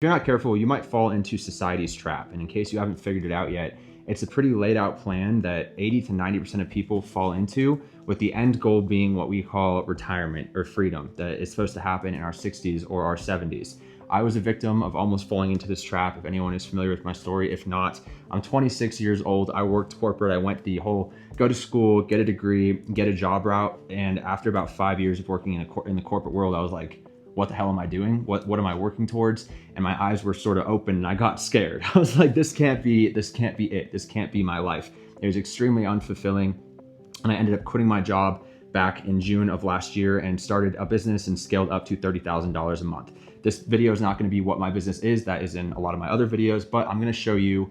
you're not careful, you might fall into society's trap. And in case you haven't figured it out yet, it's a pretty laid out plan that 80 to 90% of people fall into, with the end goal being what we call retirement or freedom, that is supposed to happen in our 60s or our 70s. I was a victim of almost falling into this trap, if anyone is familiar with my story. If not, I'm 26 years old. I worked corporate. I went the whole go to school, get a degree, get a job route. And after about 5 years of working in the corporate world, I was like, what the hell am I doing? What am I working towards? And my eyes were sort of open and I got scared. I was like, this can't be it. This can't be my life. It was extremely unfulfilling. And I ended up quitting my job back in June of last year and started a business and scaled up to $30,000 a month. This video is not going to be what my business is. That is in a lot of my other videos, but I'm going to show you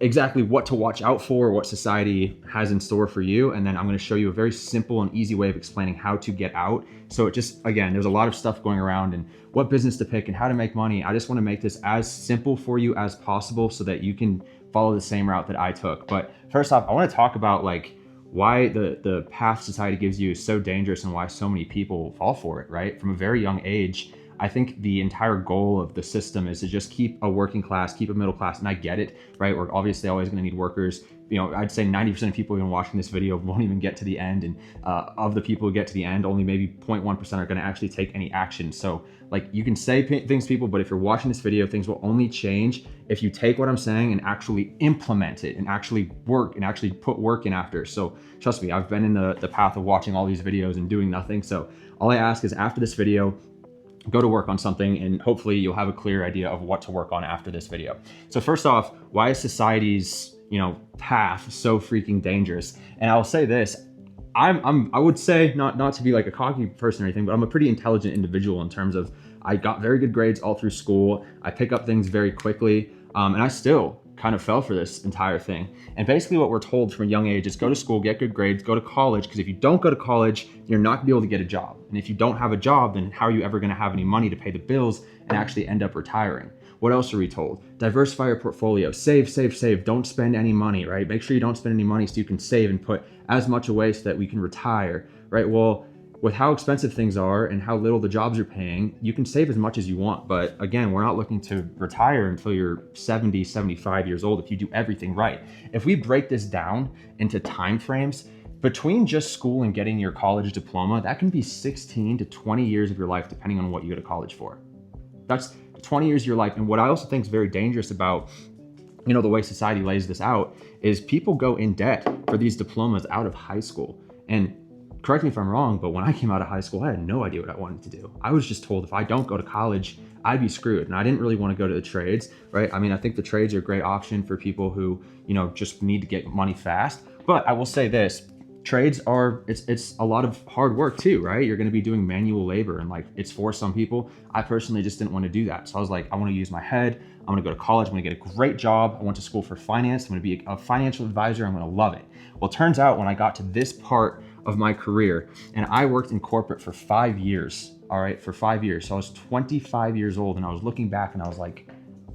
exactly what to watch out for, what society has in store for you. And then I'm going to show you a very simple and easy way of explaining how to get out. So it just, again, there's a lot of stuff going around and what business to pick and how to make money. I just want to make this as simple for you as possible so that you can follow the same route that I took. But first off, I want to talk about like why the path society gives you is so dangerous and why so many people fall for it, right? From a very young age, I think the entire goal of the system is to just keep a working class, keep a middle class, and I get it, right? We're obviously always going to need workers. You know, I'd say 90% of people even watching this video won't even get to the end, and of the people who get to the end, only maybe 0.1% are going to actually take any action. So, like, you can say things, people, but if you're watching this video, things will only change if you take what I'm saying and actually implement it and actually work and actually put work in after. So, trust me, I've been in the path of watching all these videos and doing nothing. So, all I ask is after this video, go to work on something and hopefully you'll have a clear idea of what to work on after this video. So first off, why is society's, path so freaking dangerous? And I'll say this, I would say not to be like a cocky person or anything, but I'm a pretty intelligent individual in terms of I got very good grades all through school. I pick up things very quickly. And I still kind of fell for this entire thing. And basically what we're told from a young age is go to school, get good grades, go to college, because if you don't go to college, you're not gonna be able to get a job. And if you don't have a job, then how are you ever gonna have any money to pay the bills and actually end up retiring? What else are we told? Diversify your portfolio, save, save, save, don't spend any money, right? Make sure you don't spend any money so you can save and put as much away so that we can retire, right? Well, with how expensive things are and how little the jobs are paying, you can save as much as you want. But again, we're not looking to retire until you're 70, 75 years old if you do everything right. If we break this down into time frames, between just school and getting your college diploma, that can be 16 to 20 years of your life, depending on what you go to college for. That's 20 years of your life. And what I also think is very dangerous about the way society lays this out is people go in debt for these diplomas out of high school. And correct me if I'm wrong, but when I came out of high school, I had no idea what I wanted to do. I was just told if I don't go to college, I'd be screwed. And I didn't really want to go to the trades, right? I mean, I think the trades are a great option for people who, just need to get money fast. But I will say this, trades it's a lot of hard work too, right? You're going to be doing manual labor and like it's for some people. I personally just didn't want to do that. So I was like, I want to use my head. I'm going to go to college. I'm going to get a great job. I went to school for finance. I'm going to be a financial advisor. I'm going to love it. Well, it turns out when I got to this part of my career, and I worked in corporate for 5 years, all right, for 5 years. So I was 25 years old and I was looking back and I was like,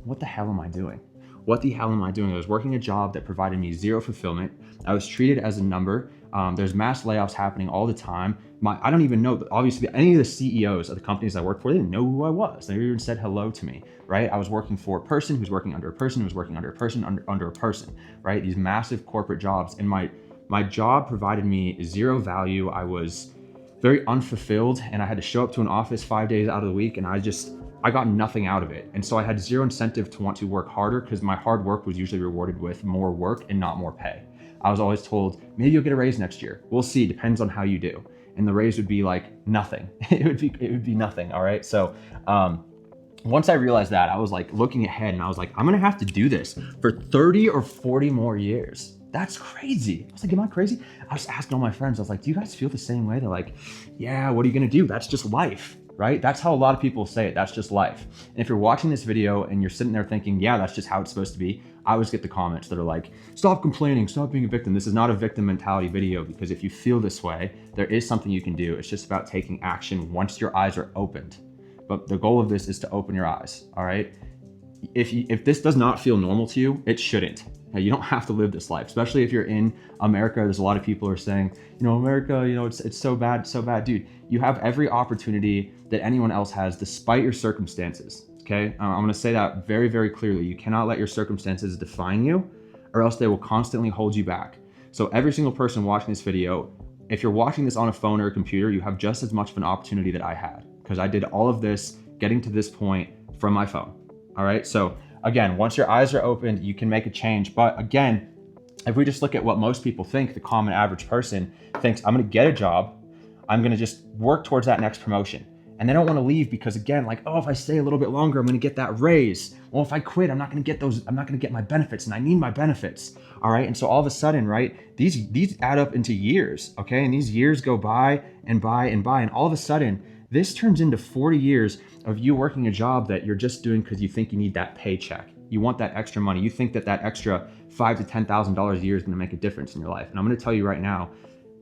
what the hell am I doing? What the hell am I doing? I was working a job that provided me zero fulfillment. I was treated as a number. There's mass layoffs happening all the time. I don't even know, obviously, any of the CEOs of the companies I worked for, they didn't know who I was. They even said hello to me, right? I was working for a person who's working under a person who's working under a person under a person, right? These massive corporate jobs. And my job provided me zero value. I was very unfulfilled and I had to show up to an office 5 days out of the week and I got nothing out of it. And so I had zero incentive to want to work harder because my hard work was usually rewarded with more work and not more pay. I was always told, maybe you'll get a raise next year. We'll see, depends on how you do. And the raise would be like nothing. It would be nothing, all right? So once I realized that, I was like looking ahead and I was like, I'm gonna have to do this for 30 or 40 more years. That's crazy. I was like, am I crazy? I was asking all my friends, I was like, do you guys feel the same way? They're like, yeah, what are you gonna do? That's just life, right? That's how a lot of people say it. That's just life. And if you're watching this video and you're sitting there thinking, yeah, that's just how it's supposed to be, I always get the comments that are like, stop complaining, stop being a victim. This is not a victim mentality video because if you feel this way, there is something you can do. It's just about taking action once your eyes are opened. But the goal of this is to open your eyes, all right? If this does not feel normal to you, it shouldn't. Now, you don't have to live this life, especially if you're in America. There's a lot of people who are saying, America, it's so bad, so bad. Dude, you have every opportunity that anyone else has despite your circumstances. okay? I'm gonna say that very, very clearly. You cannot let your circumstances define you, or else they will constantly hold you back. So every single person watching this video, if you're watching this on a phone or a computer, you have just as much of an opportunity that I had, because I did all of this getting to this point from my phone, all right? So again, once your eyes are opened, you can make a change. But again, if we just look at what most people think, the common average person thinks, I'm gonna get a job, I'm gonna just work towards that next promotion. And they don't wanna leave because again, like, oh, if I stay a little bit longer, I'm gonna get that raise. Well, if I quit, I'm not gonna get my benefits, and I need my benefits, all right? And so all of a sudden, right, these add up into years, okay? And these years go by and by and by, and all of a sudden, this turns into 40 years of you working a job that you're just doing because you think you need that paycheck. You want that extra money. You think that extra $5,000 to $10,000 a year is gonna make a difference in your life. And I'm gonna tell you right now,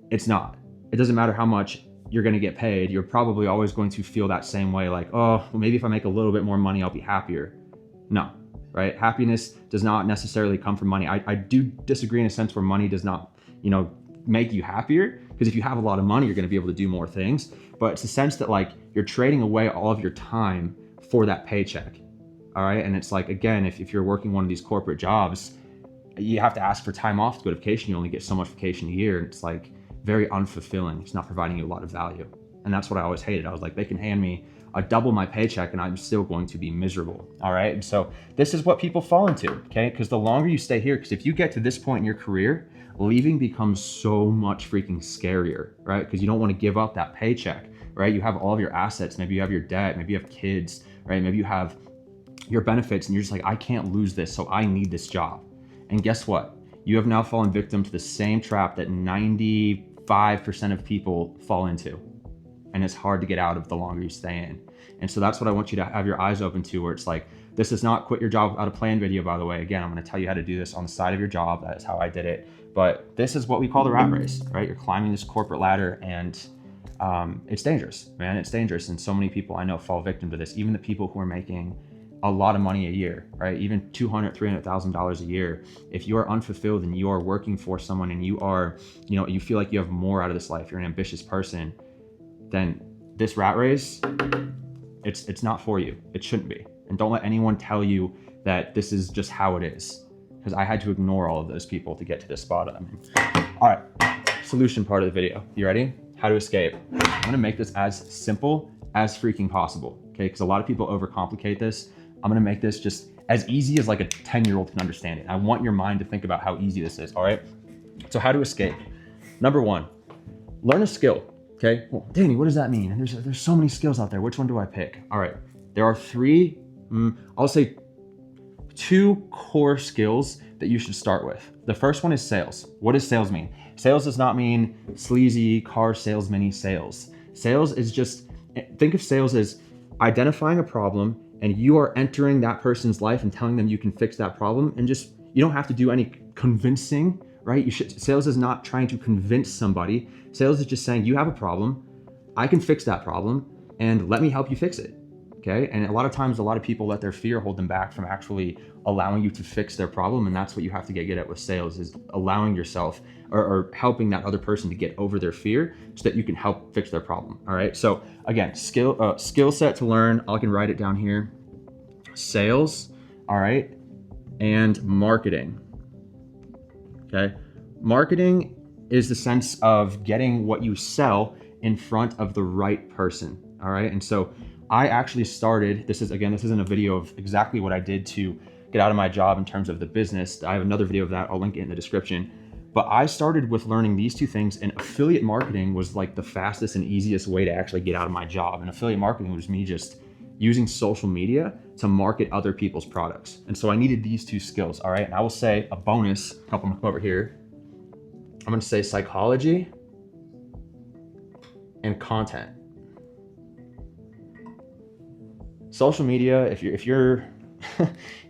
it's not. It doesn't matter how much you're gonna get paid. You're probably always going to feel that same way, like, oh, well, maybe if I make a little bit more money, I'll be happier. No, right? Happiness does not necessarily come from money. I do disagree in a sense where money does not, make you happier, because if you have a lot of money, you're gonna be able to do more things. But it's the sense that like you're trading away all of your time for that paycheck, all right? And it's like, again, if you're working one of these corporate jobs, you have to ask for time off to go to vacation. You only get so much vacation a year. And it's like very unfulfilling. It's not providing you a lot of value. And that's what I always hated. I was like, they can hand me a double my paycheck and I'm still going to be miserable, all right? And so this is what people fall into, okay? Because the longer you stay here, because if you get to this point in your career, leaving becomes so much freaking scarier, right? Because you don't want to give up that paycheck, right? You have all of your assets. Maybe you have your debt. Maybe you have kids, right? Maybe you have your benefits and you're just like, I can't lose this, so I need this job. And guess what? You have now fallen victim to the same trap that 95% of people fall into. And it's hard to get out of the longer you stay in. And so that's what I want you to have your eyes open to, where it's like, this is not quit your job without a plan video, by the way. Again, I'm gonna tell you how to do this on the side of your job. That is how I did it. But this is what we call the rat race, right? You're climbing this corporate ladder and it's dangerous, man. It's dangerous. And so many people I know fall victim to this, even the people who are making a lot of money a year, right? Even $200,000, $300,000 a year. If you are unfulfilled and you are working for someone and you are, you feel like you have more out of this life, you're an ambitious person, then this rat race, it's not for you. It shouldn't be. And don't let anyone tell you that this is just how it is, because I had to ignore all of those people to get to this spot I'm in. All right, solution part of the video. You ready? How to escape. I'm gonna make this as simple as freaking possible, okay? Because a lot of people overcomplicate this. I'm gonna make this just as easy as like a 10-year-old can understand it. I want your mind to think about how easy this is, all right? So how to escape. Number one, learn a skill, okay? Well, Danny, what does that mean? And there's so many skills out there. Which one do I pick? All right, there are three, I'll say 2 core skills that you should start with. The first one is sales. What does sales mean? Sales does not mean sleazy car salesman-y sales. Sales is just, think of sales as identifying a problem and you are entering that person's life and telling them you can fix that problem, and just, you don't have to do any convincing, right? Sales is not trying to convince somebody. Sales is just saying, you have a problem, I can fix that problem, and let me help you fix it. Okay. And a lot of times, a lot of people let their fear hold them back from actually allowing you to fix their problem. And that's what you have to get good at with sales, is allowing yourself or helping that other person to get over their fear so that you can help fix their problem. All right. So again, skill set to learn. I can write it down here. Sales. All right. And marketing. Okay. Marketing is the sense of getting what you sell in front of the right person. All right. And so I actually started, this isn't a video of exactly what I did to get out of my job in terms of the business. I have another video of that. I'll link it in the description. But I started with learning these 2 things, and affiliate marketing was like the fastest and easiest way to actually get out of my job. And affiliate marketing was me just using social media to market other people's products. And so I needed these 2 skills, all right? And I will say a bonus, I'm gonna come over here. I'm gonna say psychology and content. Social media, if you're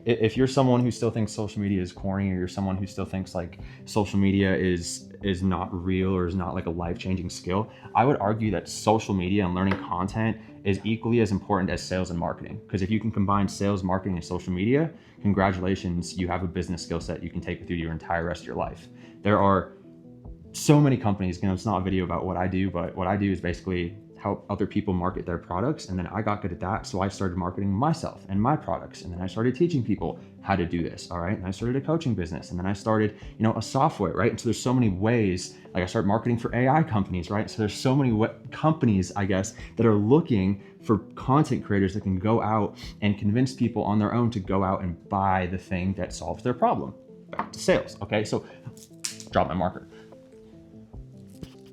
if you're someone who still thinks social media is corny, or you're someone who still thinks like social media is not real or is not like a life-changing skill, I would argue that social media and learning content is equally as important as sales and marketing. Because if you can combine sales, marketing, and social media, congratulations, you have a business skill set you can take with you your entire rest of your life. There are so many companies, it's not a video about what I do, but what I do is basically help other people market their products. And then I got good at that. So I started marketing myself and my products. And then I started teaching people how to do this. All right. And I started a coaching business. And then I started, a software, right? And so there's so many ways, like I started marketing for AI companies, right? So there's so many companies, I guess, that are looking for content creators that can go out and convince people on their own to go out and buy the thing that solves their problem. Back to sales. Okay. So drop my marker.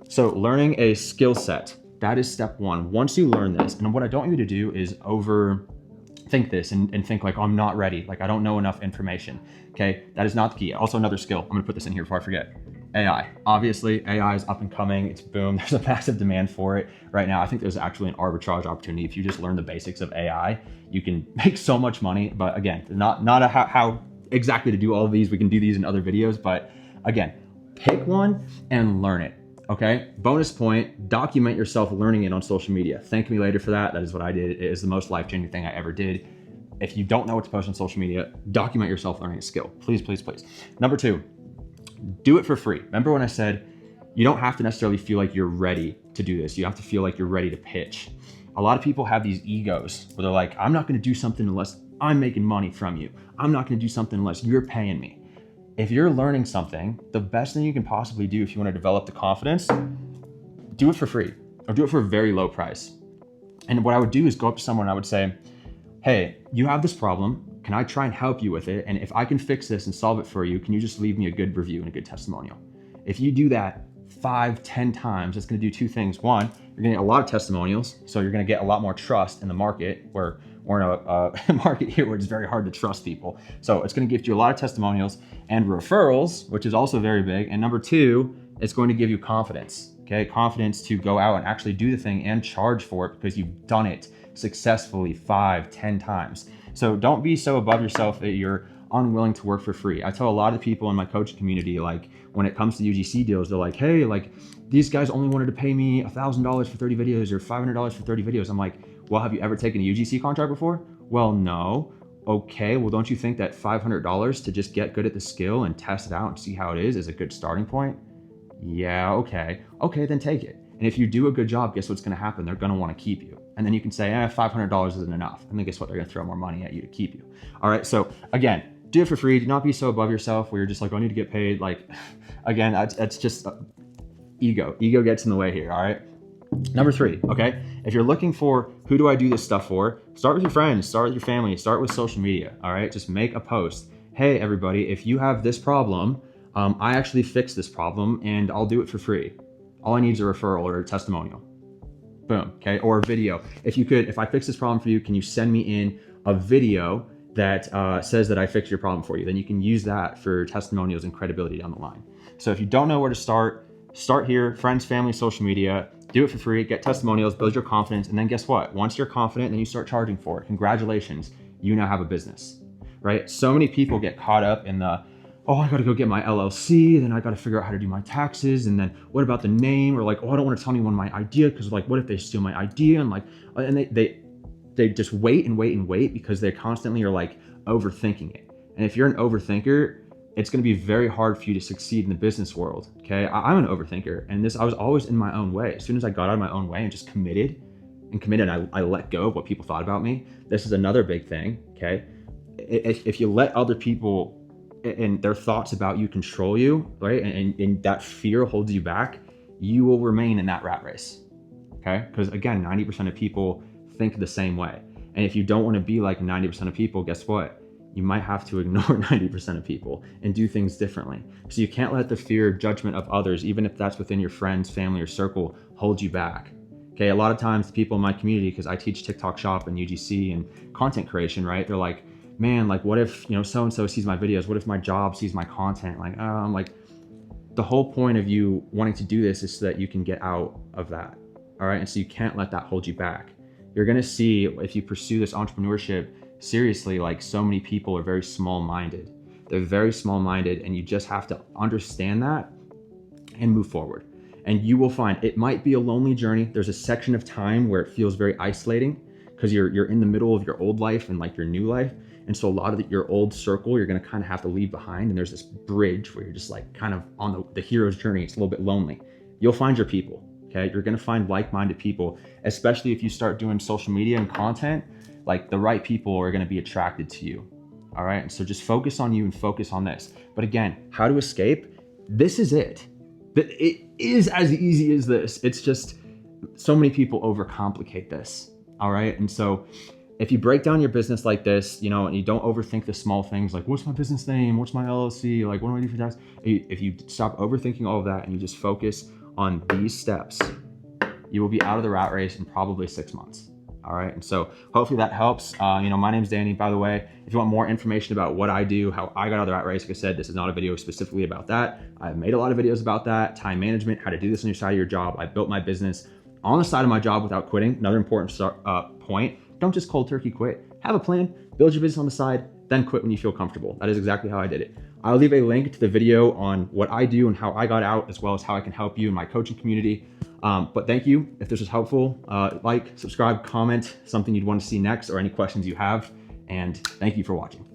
So learning a skill set, that is step one. Once you learn this, and what I don't want you to do is overthink this and think like, oh, I'm not ready. Like I don't know enough information. Okay. That is not the key. Also another skill. I'm going to put this in here before I forget. AI. Obviously, AI is up and coming. It's boom. There's a massive demand for it right now. I think there's actually an arbitrage opportunity. If you just learn the basics of AI, you can make so much money. But again, not how exactly to do all of these. We can do these in other videos. But again, pick one and learn it. Okay. Bonus point, document yourself learning it on social media. Thank me later for that. That is what I did. It is the most life-changing thing I ever did. If you don't know what to post on social media, document yourself learning a skill. Please, please, please. Number two, do it for free. Remember when I said you don't have to necessarily feel like you're ready to do this. You have to feel like you're ready to pitch. A lot of people have these egos where they're like, I'm not going to do something unless I'm making money from you. I'm not going to do something unless you're paying me. If you're learning something, the best thing you can possibly do if you want to develop the confidence, do it for free or do it for a very low price. And what I would do is go up to someone and I would say, hey, you have this problem. Can I try and help you with it? And if I can fix this and solve it for you, can you just leave me a good review and a good testimonial? If you do that 5-10 times, it's going to do two things. One, you're going to get a lot of testimonials. So you're going to get a lot more trust in the market where we're in a market here where it's very hard to trust people. So it's going to give you a lot of testimonials and referrals, which is also very big. And number two, it's going to give you confidence. Okay. Confidence to go out and actually do the thing and charge for it because you've done it successfully 5-10 times. So don't be so above yourself that you're unwilling to work for free. I tell a lot of people in my coaching community, like when it comes to UGC deals, they're like, hey, like these guys only wanted to pay me $1,000 for 30 videos or $500 for 30 videos. I'm like, well, have you ever taken a UGC contract before? Well, no. Okay, well, don't you think that $500 to just get good at the skill and test it out and see how it is a good starting point? Yeah, okay. Okay, then take it. And if you do a good job, guess what's going to happen? They're going to want to keep you. And then you can say, $500 isn't enough. And then guess what? They're going to throw more money at you to keep you. All right, so again, do it for free. Do not be so above yourself where you're just like, oh, I need to get paid. Like, again, that's just ego. Ego gets in the way here, all right? Number three, okay? If you're looking for who do I do this stuff for, start with your friends, start with your family, start with social media, all right? Just make a post. Hey, everybody, if you have this problem, I actually fixed this problem and I'll do it for free. All I need is a referral or a testimonial. Boom, okay? Or a video. If I fix this problem for you, can you send me in a video that says that I fixed your problem for you? Then you can use that for testimonials and credibility down the line. So if you don't know where to start here, friends, family, social media, do it for free, get testimonials, build your confidence, and then guess what? Once you're confident, then you start charging for it. Congratulations, you now have a business, right? So many people get caught up in the, oh, I gotta go get my LLC, then I gotta figure out how to do my taxes, and then what about the name? Or like, oh, I don't wanna tell anyone my idea, because like, what if they steal my idea? And like, and they just wait and wait and wait because they constantly are like overthinking it. And if you're an overthinker, it's going to be very hard for you to succeed in the business world. Okay. I'm an overthinker, and I was always in my own way. As soon as I got out of my own way and just committed, I let go of what people thought about me. This is another big thing. Okay. If you let other people and their thoughts about you control you, right? And that fear holds you back, you will remain in that rat race. Okay. Because again, 90% of people think the same way. And if you don't want to be like 90% of people, guess what? You might have to ignore 90% of people and do things differently. So you can't let the fear, judgment of others, even if that's within your friends, family, or circle, hold you back. Okay, a lot of times the people in my community, because I teach TikTok Shop and UGC and content creation, right? They're like, man, like what if, so-and-so sees my videos? What if my job sees my content? Like, I'm like, the whole point of you wanting to do this is so that you can get out of that. All right, and so you can't let that hold you back. You're gonna see if you pursue this entrepreneurship seriously, like so many people are very small-minded. They're very small-minded, and you just have to understand that and move forward. And you will find it might be a lonely journey. There's a section of time where it feels very isolating because you're in the middle of your old life and like your new life. And so a lot of your old circle, you're gonna kind of have to leave behind. And there's this bridge where you're just like kind of on the hero's journey. It's a little bit lonely. You'll find your people. okay? You're gonna find like-minded people, especially if you start doing social media and content, like the right people are gonna be attracted to you, all right? And so just focus on you and focus on this. But again, how to escape, this is it. It is as easy as this. It's just so many people overcomplicate this, all right? And so if you break down your business like this, you know, and you don't overthink the small things like, what's my business name? What's my LLC? Like, what do I do for tax? If you stop overthinking all of that and you just focus on these steps, you will be out of the rat race in probably 6 months. All right. And so hopefully that helps. You know, my name's Danny, by the way. If you want more information about what I do, how I got out of the rat race, like I said, this is not a video specifically about that. I've made a lot of videos about that, time management, how to do this on your side of your job. I built my business on the side of my job without quitting. Another important point. Don't just cold turkey quit. Have a plan, build your business on the side, then quit when you feel comfortable. That is exactly how I did it. I'll leave a link to the video on what I do and how I got out, as well as how I can help you in my coaching community. But thank you. If this was helpful, like, subscribe, comment something you'd want to see next or any questions you have. And thank you for watching.